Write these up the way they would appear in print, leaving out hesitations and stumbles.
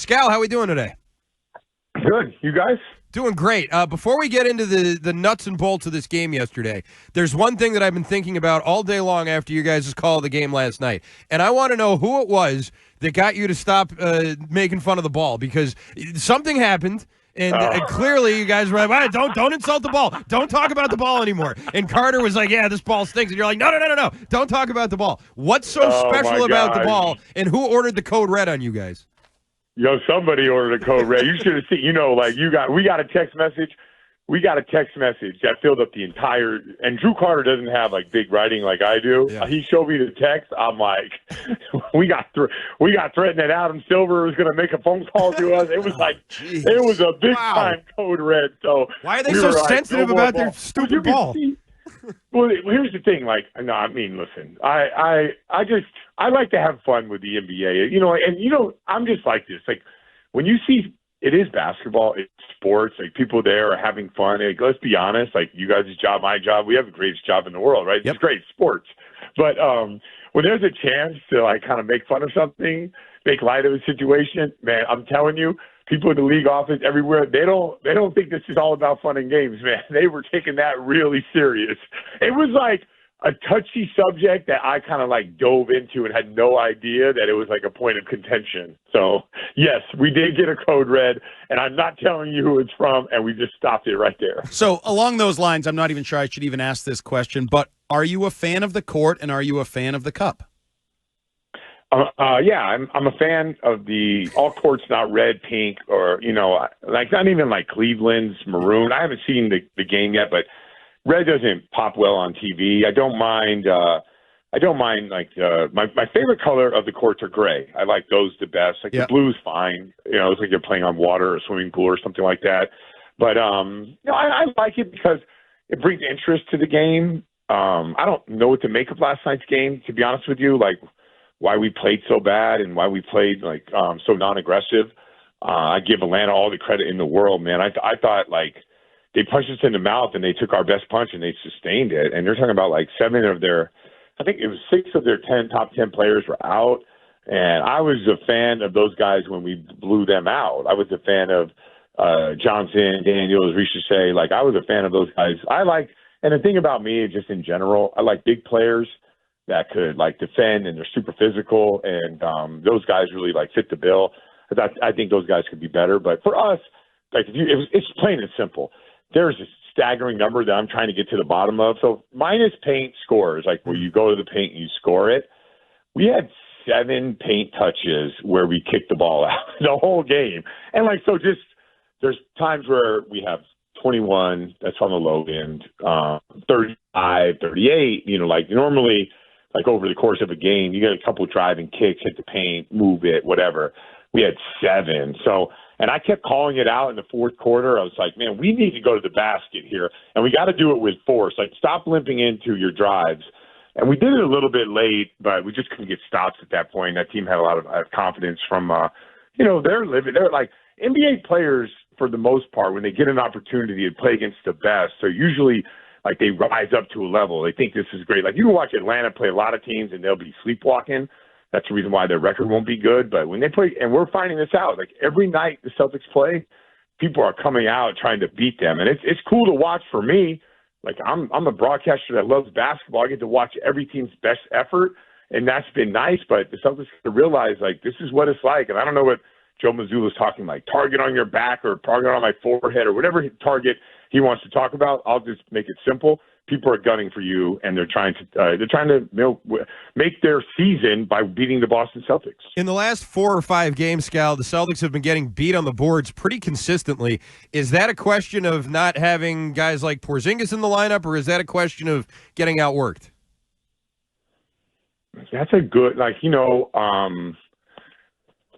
Scal, how we doing today? Good. You guys? Doing great. Before we get into the nuts and bolts of this game yesterday, there's one thing that I've been thinking about all day long after you guys' call of the game last night, and I want to know who it was that got you to stop making fun of the ball, because something happened. And clearly you guys were like, don't insult the ball. Don't talk about the ball anymore. And Carter was like, yeah, this ball stinks. And you're like, no. Don't talk about the ball. What's so special about the ball, and who ordered the code red on you guys? Yo, somebody ordered a code red. You should have seen, we got a text message. We got a text message that filled up the entire, and Drew Carter doesn't have like big writing like I do. Yeah. He showed me the text. I'm like, we got threatened that Adam Silver was going to make a phone call to us. It was like, it was a big time code red. So why are they so sensitive about their stupid ball? Well, here's the thing. Like, no, I mean, listen, I like to have fun with the NBA, I'm just like this. Like, when you see, it is basketball, it's sports, like people there are having fun. Like, let's be honest, like you guys' job, my job, we have the greatest job in the world, right? Yep. It's great sports. But when there's a chance to like kind of make fun of something, make light of a situation, man, I'm telling you, people in the league office everywhere, they don't think this is all about fun and games, man. They were taking that really serious. It was like a touchy subject that I kind of like dove into and had no idea that it was like a point of contention. So yes, we did get a code red, and I'm not telling you who it's from, and we just stopped it right there. So along those lines, I'm not even sure I should even ask this question, but are you a fan of the court and are you a fan of the cup? Yeah, I'm a fan of the all courts, not red, pink, or like not even like Cleveland's maroon. I haven't seen the game yet, but red doesn't pop well on TV. I don't mind. Like my favorite color of the courts are gray. I like those the best. Like the blue's fine. It's like you're playing on water or a swimming pool or something like that. But I like it because it brings interest to the game. I don't know what to make of last night's game, to be honest with you. Like, why we played so bad and why we played like so non-aggressive. I give Atlanta all the credit in the world, man. I thought like they punched us in the mouth and they took our best punch and they sustained it. And they're talking about like 6 of their 10 top 10 players were out. And I was a fan of those guys when we blew them out. I was a fan of Johnson, Daniels, Richardson. Like, I was a fan of those guys. And the thing about me, just in general, I like big players that could like defend and they're super physical, and those guys really like fit the bill. I think those guys could be better, but for us, like it's plain and simple. There's a staggering number that I'm trying to get to the bottom of. So minus paint scores, like where you go to the paint and you score it. We had 7 paint touches where we kicked the ball out the whole game, and like so just there's times where we have 21. That's on the low end. 35, 38. Like normally. Like over the course of a game, you get a couple driving kicks, hit the paint, move it, whatever. We had 7. So, and I kept calling it out in the fourth quarter. I was like, man, we need to go to the basket here, and we got to do it with force. Like, stop limping into your drives. And we did it a little bit late, but we just couldn't get stops at that point. That team had a lot of confidence from, they're like NBA players for the most part, when they get an opportunity to play against the best, so usually – like they rise up to a level. They think this is great. Like you can watch Atlanta play a lot of teams and they'll be sleepwalking. That's the reason why their record won't be good. But when they play, and we're finding this out, like every night the Celtics play, people are coming out trying to beat them. And it's cool to watch for me. Like I'm a broadcaster that loves basketball. I get to watch every team's best effort, and that's been nice. But the Celtics have to realize like this is what it's like. And I don't know what Joe Mazzulla's talking like target on your back or target on my forehead or whatever target he wants to talk about. I'll just make it simple. People are gunning for you, and they're trying to make their season by beating the Boston Celtics. In the last 4 or 5 games, Scal, the Celtics have been getting beat on the boards pretty consistently. Is that a question of not having guys like Porzingis in the lineup, or is that a question of getting outworked? That's a good,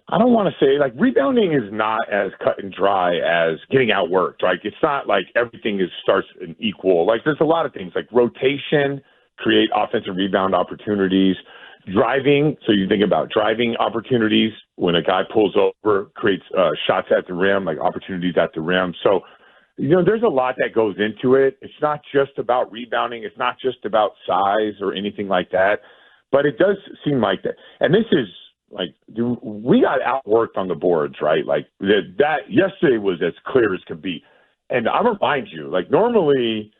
I don't want to say, like, rebounding is not as cut and dry as getting outworked, right? It's not like everything starts an equal. Like, there's a lot of things, like rotation, create offensive rebound opportunities, driving. So you think about driving opportunities when a guy pulls over, creates shots at the rim, like opportunities at the rim. So, there's a lot that goes into it. It's not just about rebounding. It's not just about size or anything like that. But it does seem like that. And this is dude, we got outworked on the boards, right? Like that yesterday was as clear as could be. And I remind you, like normally,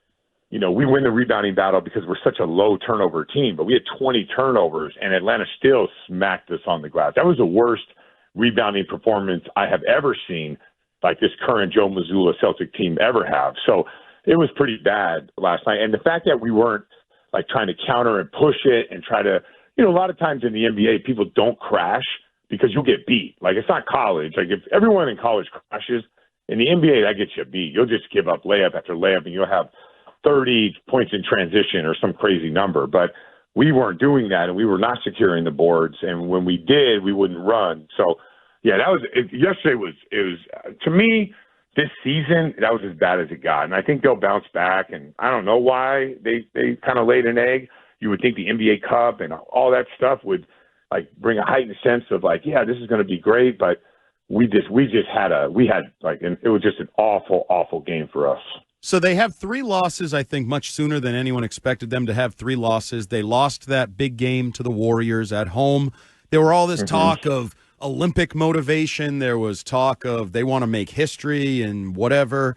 we win the rebounding battle because we're such a low turnover team, but we had 20 turnovers and Atlanta still smacked us on the glass. That was the worst rebounding performance I have ever seen, like this current Joe Mazzulla Celtic team ever have. So it was pretty bad last night. And the fact that we weren't like trying to counter and push it and try to, a lot of times in the NBA, people don't crash because you'll get beat. Like it's not college. Like if everyone in college crashes, in the NBA, that gets you beat. You'll just give up layup after layup and you'll have 30 points in transition or some crazy number. But we weren't doing that and we were not securing the boards. And when we did, we wouldn't run. So, yeah, yesterday was to me, this season, that was as bad as it got. And I think they'll bounce back. And I don't know why they kind of laid an egg. You would think the NBA Cup and all that stuff would like bring a heightened sense of like, yeah, this is going to be great. But it was just an awful, awful game for us. So they have 3 losses, I think, much sooner than anyone expected them to have 3 losses. They lost that big game to the Warriors at home. There were all this talk of Olympic motivation. There was talk of they want to make history and whatever.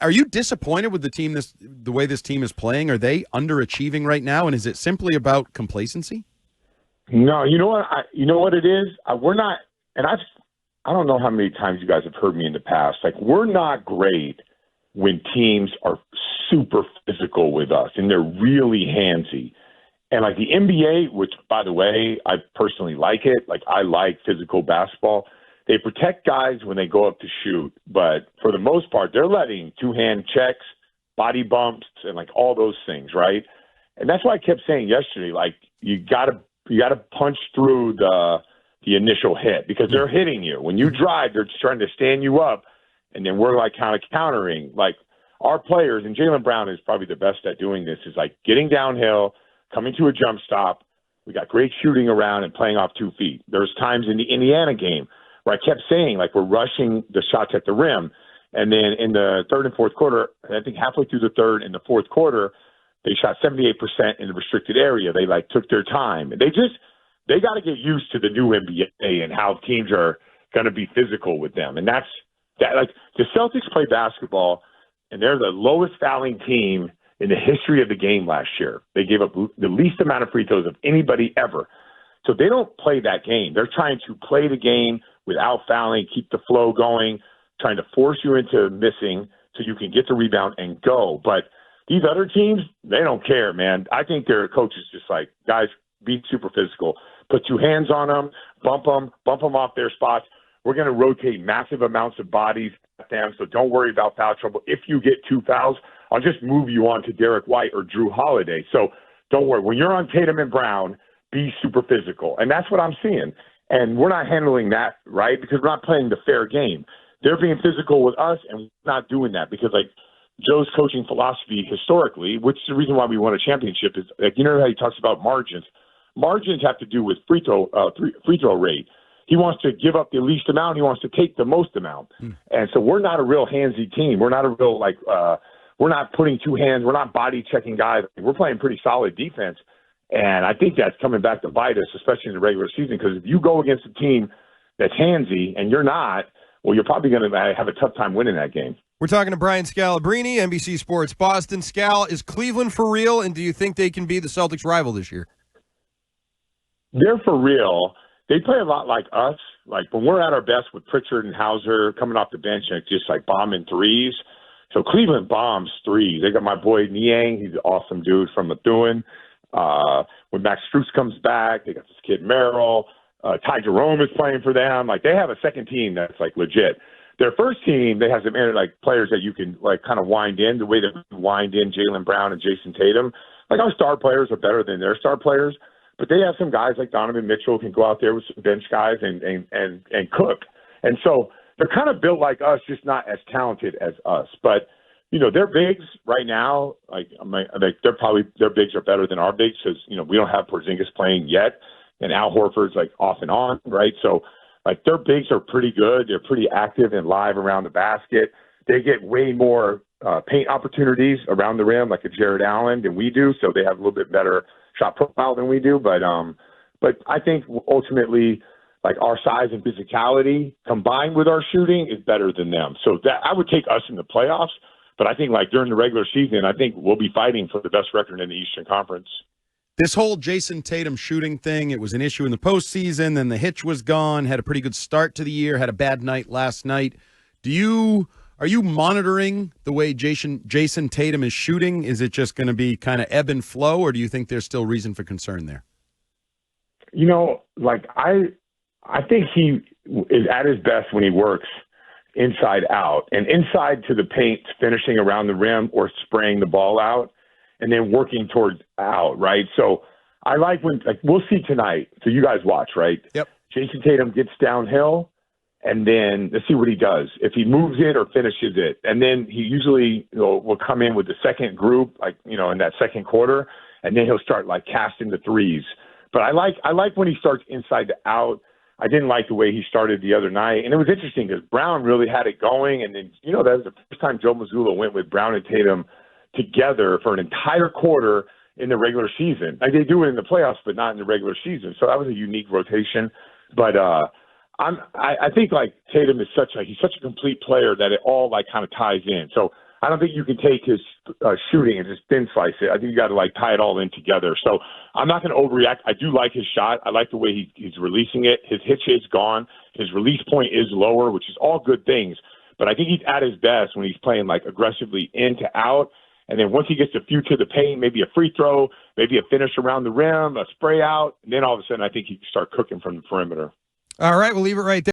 Are you disappointed with the way this team is playing? Are they underachieving right now? And is it simply about complacency? No, you know what? What it is? We're not, and I don't know how many times you guys have heard me in the past. Like, we're not great when teams are super physical with us and they're really handsy. And like the NBA, which by the way, I personally like it. Like I like physical basketball. They protect guys when they go up to shoot, but for the most part, they're letting 2-hand checks, body bumps, and like all those things, right? And that's why I kept saying yesterday, like you gotta punch through the initial hit because they're hitting you. When you drive, they're just trying to stand you up, and then we're like kind of countering. Like our players, and Jaylen Brown is probably the best at doing this, is like getting downhill, coming to a jump stop. We got great shooting around and playing off 2 feet. There's times in the Indiana game where I kept saying, like, we're rushing the shots at the rim. And then in the third and fourth quarter, I think halfway through the third and the fourth quarter, they shot 78% in the restricted area. They, like, took their time. They got to get used to the new NBA and how teams are going to be physical with them. And that's that. Like, the Celtics play basketball, and they're the lowest fouling team in the history of the game last year. They gave up the least amount of free throws of anybody ever. So they don't play that game. They're trying to play the game without fouling, keep the flow going, trying to force you into missing so you can get the rebound and go. But these other teams, they don't care, man. I think their coach is just like, guys, be super physical. Put 2 hands on them, bump them off their spots. We're going to rotate massive amounts of bodies at them, so don't worry about foul trouble. If you get 2 fouls, I'll just move you on to Derek White or Drew Holiday. So don't worry. When you're on Tatum and Brown, be super physical. And that's what I'm seeing. And we're not handling that right because we're not playing the fair game. They're being physical with us, and we're not doing that because, like, Joe's coaching philosophy historically, which is the reason why we won a championship, is like, how he talks about margins. Margins have to do with free throw rate. He wants to give up the least amount. He wants to take the most amount. And so we're not a real handsy team. We're not a real, like, we're not putting 2 hands. We're not body checking guys. We're playing pretty solid defense. And I think that's coming back to bite us, especially in the regular season, because if you go against a team that's handsy and you're not, well, you're probably going to have a tough time winning that game. We're talking to Brian Scalabrine, NBC Sports Boston. Scal, is Cleveland for real, and do you think they can be the Celtics' rival this year? They're for real. They play a lot like us. Like when we're at our best with Pritchard and Hauser coming off the bench and just like bombing threes. So Cleveland bombs threes. They got my boy Niang. He's an awesome dude from Methuen. When Max Strus comes back, they got this kid Merrill. Ty Jerome is playing for them. Like they have a second team that's like legit. Their first team, they have some like players that you can like kind of wind in the way that we wind in Jaylen Brown and Jason Tatum. Like our star players are better than their star players, but they have some guys like Donovan Mitchell who can go out there with some bench guys and cook. And so they're kind of built like us, just not as talented as us. But you know, their bigs right now, their bigs are better than our bigs because, you know, we don't have Porzingis playing yet, and Al Horford's like off and on, right? So like their bigs are pretty good. They're pretty active and live around the basket. They get way more paint opportunities around the rim, like a Jared Allen, than we do. So they have a little bit better shot profile than we do. But I think ultimately like our size and physicality combined with our shooting is better than them. So that I would take us in the playoffs, but I think like during the regular season, I think we'll be fighting for the best record in the Eastern Conference. This whole Jason Tatum shooting thing, it was an issue in the postseason, then the hitch was gone, had a pretty good start to the year, had a bad night last night. Are you monitoring the way Jason Tatum is shooting? Is it just going to be kind of ebb and flow, or do you think there's still reason for concern there? You know, like I think he is at his best when he works inside out and inside to the paint, finishing around the rim or spraying the ball out and then working towards out, right? So I like when, like, we'll see tonight. So you guys watch, right? Yep. Jason Tatum gets downhill, and then let's see what he does. If he moves it or finishes it, and then he usually will come in with the second group, like, in that second quarter, and then he'll start like casting the threes. But I like when he starts inside to out. I didn't like the way he started the other night, and it was interesting because Brown really had it going, and then that was the first time Joe Mazzulla went with Brown and Tatum together for an entire quarter in the regular season. Like, they do it in the playoffs, but not in the regular season. So that was a unique rotation. But I think like Tatum is he's such a complete player that it all like kind of ties in. So I don't think you can take his shooting and just thin slice it. I think you got to like tie it all in together. So I'm not going to overreact. I do like his shot. I like the way he's releasing it. His hitch is gone. His release point is lower, which is all good things. But I think he's at his best when he's playing like aggressively in to out. And then once he gets a few to the paint, maybe a free throw, maybe a finish around the rim, a spray out, and then all of a sudden I think he can start cooking from the perimeter. All right, we'll leave it right there.